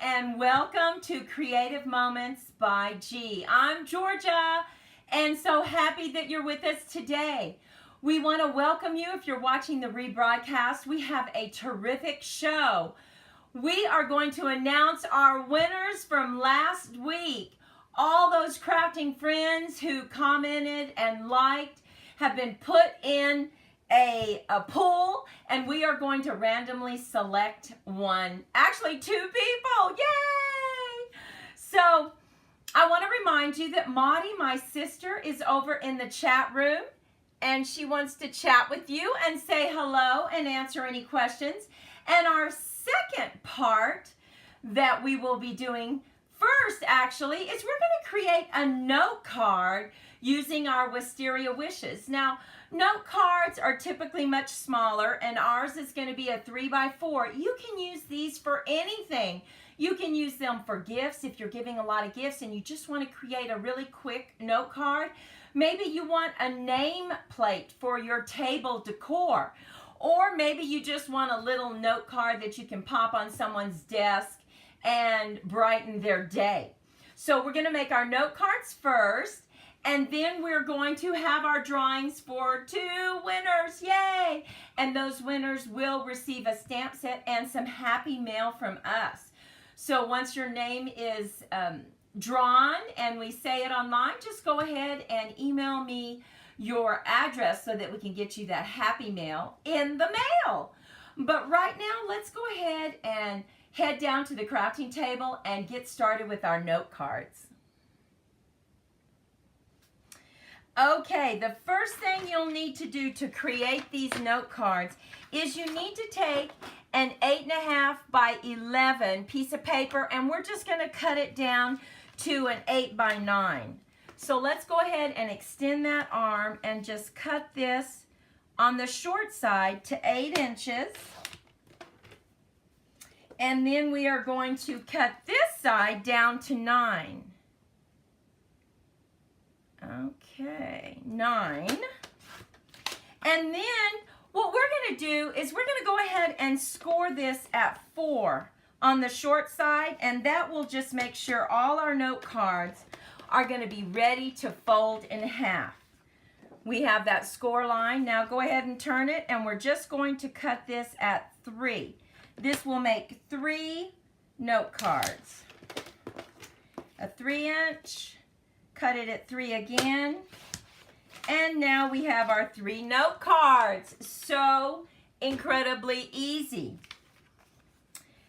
and welcome to Creative Moments by G. I'm Georgia, and so happy that you're with us today. We want to welcome you if you're watching the rebroadcast. We have a terrific show. We are going to announce our winners from last week. All those crafting friends who commented and liked have been put in a poll, and we are going to randomly select one, actually 2 people. Yay! So I want to remind you that Maudie, my sister, is over in the chat room, and she wants to chat with you and say hello and answer any questions. And our second part that we will be doing first, actually, is we're going to create a note card using our Wisteria wishes. Now, note cards are typically much smaller, and ours is going to be a 3x4. You can use these for anything. You can use them for gifts if you're giving a lot of gifts and you just want to create a really quick note card. Maybe you want a name plate for your table decor, or maybe you just want a little note card that you can pop on someone's desk and brighten their day. So we're going to make our note cards first, and then we're going to have our drawings for 2 winners. Yay! And those winners will receive a stamp set and some happy mail from us. So once your name is drawn and we say it online, just go ahead and email me your address so that we can get you that happy mail in the mail. But right now, let's go ahead and head down to the crafting table and get started with our note cards. Okay, the first thing you'll need to do to create these note cards is you need to take an 8.5 by 11 piece of paper, and we're just going to cut it down to an 8 by 9. So let's go ahead and extend that arm and just cut this on the short side to 8 inches. And then we are going to cut this side down to 9. Okay, 9. And then what we're going to do is we're going to go ahead and score this at 4 on the short side, and that will just make sure all our note cards are going to be ready to fold in half. We have that score line. Now go ahead and turn it, and we're just going to cut this at 3. This will make 3 note cards. A 3-inch. Cut it at 3 again, and now we have our 3 note cards. So incredibly easy.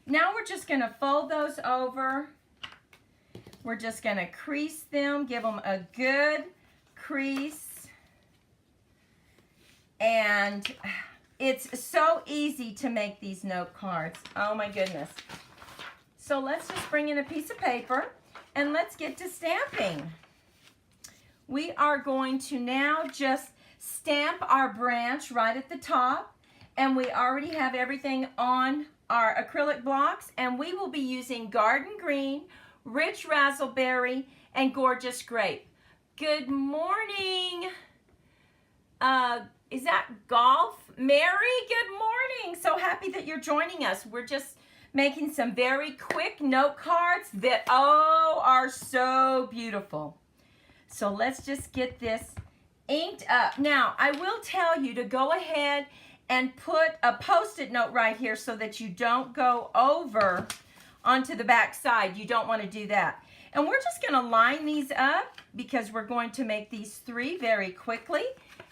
Now we're just going to fold those over. We're just going to crease them, give them a good crease, and it's so easy to make these note cards. Oh my goodness. So let's just bring in a piece of paper and let's get to stamping. We are going to now just stamp our branch right at the top, and we already have everything on our acrylic blocks, and we will be using Garden Green, Rich Razzleberry, and Gorgeous Grape. Good morning. Is that Golf? Mary, good morning. So happy that you're joining us. We're just making some very quick note cards that, oh, are so beautiful. So let's just get this inked up. Now, I will tell you to go ahead and put a Post-it note right here so that you don't go over onto the back side. You don't want to do that. And we're just going to line these up because we're going to make these 3 very quickly.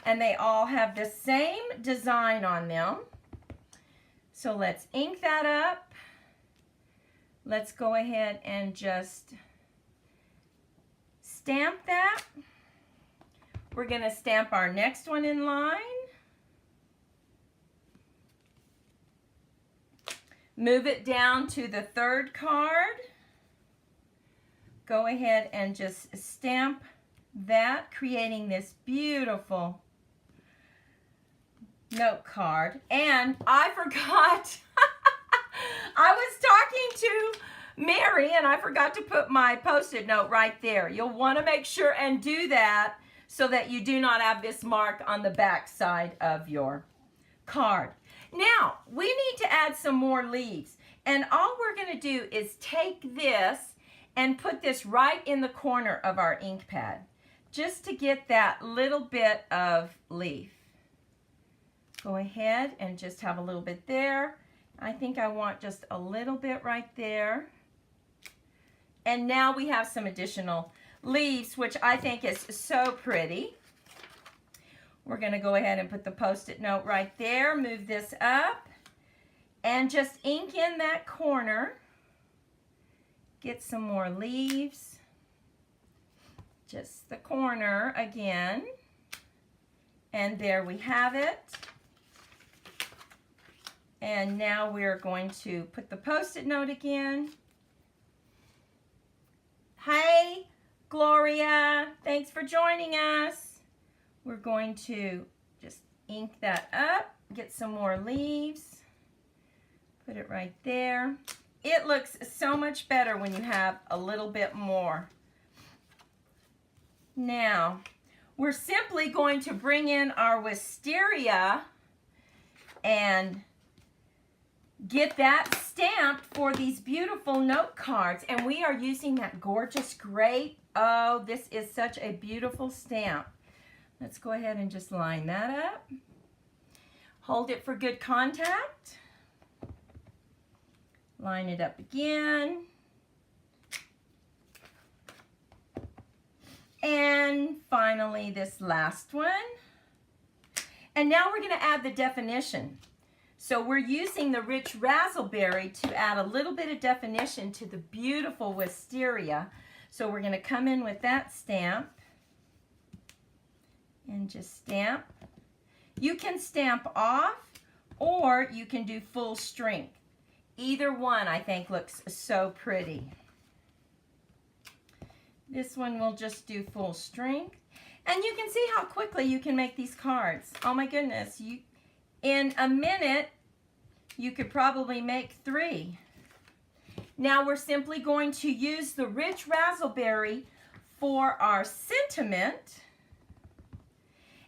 And they all have the same design on them. So let's ink that up. Let's go ahead and just stamp that. We're going to stamp our next one in line. Move it down to the 3rd card. Go ahead and just stamp that, creating this beautiful note card. And I forgot, I was talking to Mary, and I forgot to put my Post-it note right there. You'll want to make sure and do that so that you do not have this mark on the back side of your card. Now, we need to add some more leaves. And all we're going to do is take this and put this right in the corner of our ink pad, just to get that little bit of leaf. Go ahead and just have a little bit there. I think I want just a little bit right there. And now we have some additional leaves, which I think is so pretty. We're going to go ahead and put the Post-it note right there, move this up, and just ink in that corner. Get some more leaves. Just the corner again. And there we have it. And now we're going to put the Post-it note again. Hey, Gloria, thanks for joining us. We're going to just ink that up, get some more leaves, put it right there. It looks so much better when you have a little bit more. Now, we're simply going to bring in our Wisteria and get that stamped for these beautiful note cards. And we are using that gorgeous grape. Oh, this is such a beautiful stamp. Let's go ahead and just line that up. Hold it for good contact. Line it up again. And finally, this last one. And now we're going to add the definition. So we're using the rich raspberry to add a little bit of definition to the beautiful Wisteria. So we're going to come in with that stamp and just stamp. You can stamp off or you can do full strength. Either one I think looks so pretty. This one will just do full strength. And you can see how quickly you can make these cards. Oh my goodness, in a minute you could probably make 3. Now we're simply going to use the rich raspberry for our sentiment.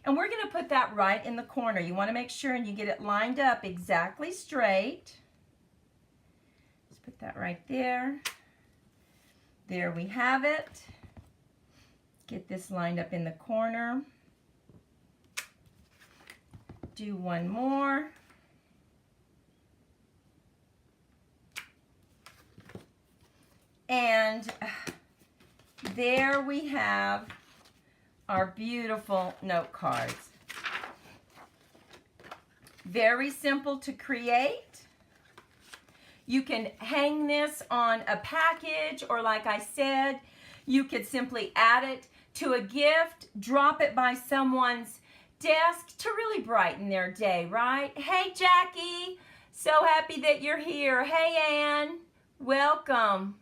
And we're going to put that right in the corner. You want to make sure and you get it lined up exactly straight. Just put that right there. There we have it. Get this lined up in the corner. Do one more. And there we have our beautiful note cards. Very simple to create. You can hang this on a package, or like I said, you could simply add it to a gift, drop it by someone's desk to really brighten their day, right? Hey, Jackie, so happy that you're here. Hey, Ann, welcome.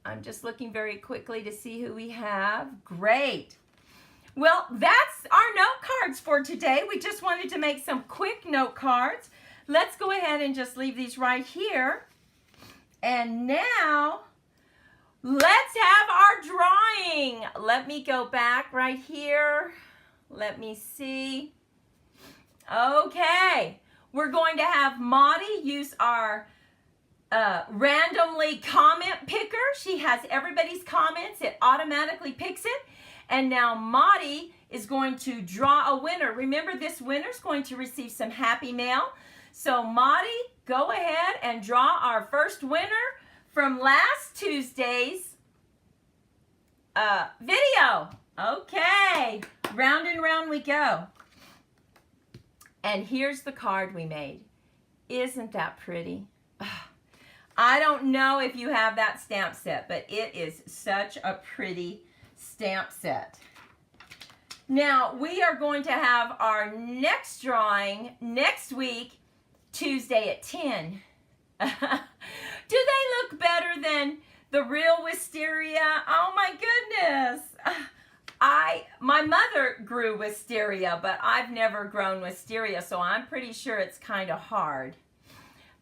I'm just looking very quickly to see who we have. Great. Well, that's our note cards for today. We just wanted to make some quick note cards. Let's go ahead and just leave these right here. And now, let's have our drawing. Let me go back right here. Let me see. Okay, we're going to have Maudie use our randomly comment picker. She has everybody's comments. It automatically picks it. And now Maudie is going to draw a winner. Remember, this winner is going to receive some happy mail. So Maudie, go ahead and draw our first winner from last Tuesday's video. Okay, round and round we go. And here's the card we made. Isn't that pretty? I don't know if you have that stamp set, but it is such a pretty stamp set. Now, we are going to have our next drawing next week, Tuesday at 10. Do they look better than the real Wisteria? Oh my goodness. My mother grew Wisteria, but I've never grown Wisteria, so I'm pretty sure it's kind of hard.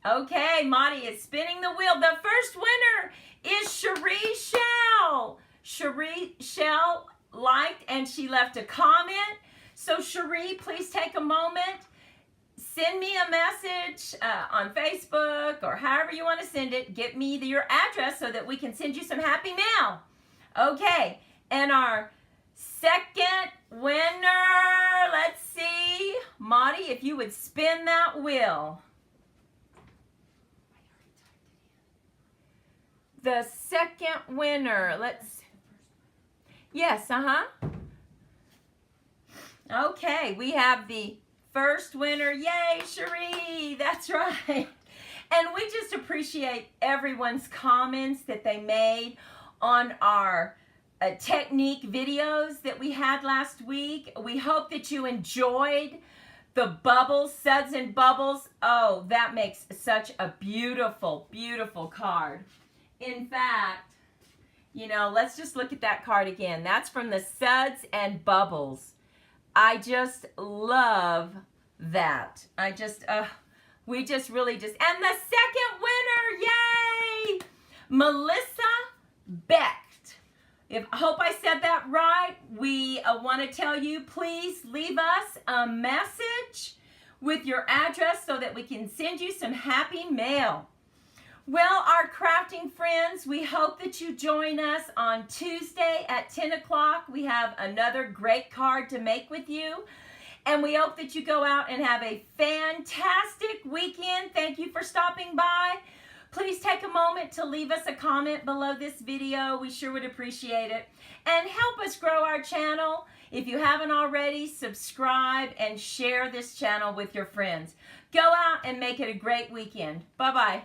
Okay, Maudie is spinning the wheel. The first winner is Cherie Shell. Cherie Shell liked and she left a comment. So Cherie, please take a moment. send me a message on Facebook or however you want to send it. Get me your address so that we can send you some happy mail. Okay, and our second winner, let's see. Monty, if you would spin that wheel. The second winner, yes, Okay, we have the first winner. Yay, Cherie, that's right. And we just appreciate everyone's comments that they made on our technique videos that we had last week. We hope that you enjoyed the bubbles, suds and bubbles. Oh, that makes such a beautiful, beautiful card. In fact, you know, let's just look at that card again. That's from the Suds and Bubbles. I just love that. We just really just, and the second winner, yay! Melissa Becht. I hope I said that right. We want to tell you, please leave us a message with your address so that we can send you some happy mail. Well, our crafting friends, we hope that you join us on Tuesday at 10 o'clock. We have another great card to make with you. And we hope that you go out and have a fantastic weekend. Thank you for stopping by. Please take a moment to leave us a comment below this video. We sure would appreciate it. And help us grow our channel. If you haven't already, subscribe and share this channel with your friends. Go out and make it a great weekend. Bye-bye.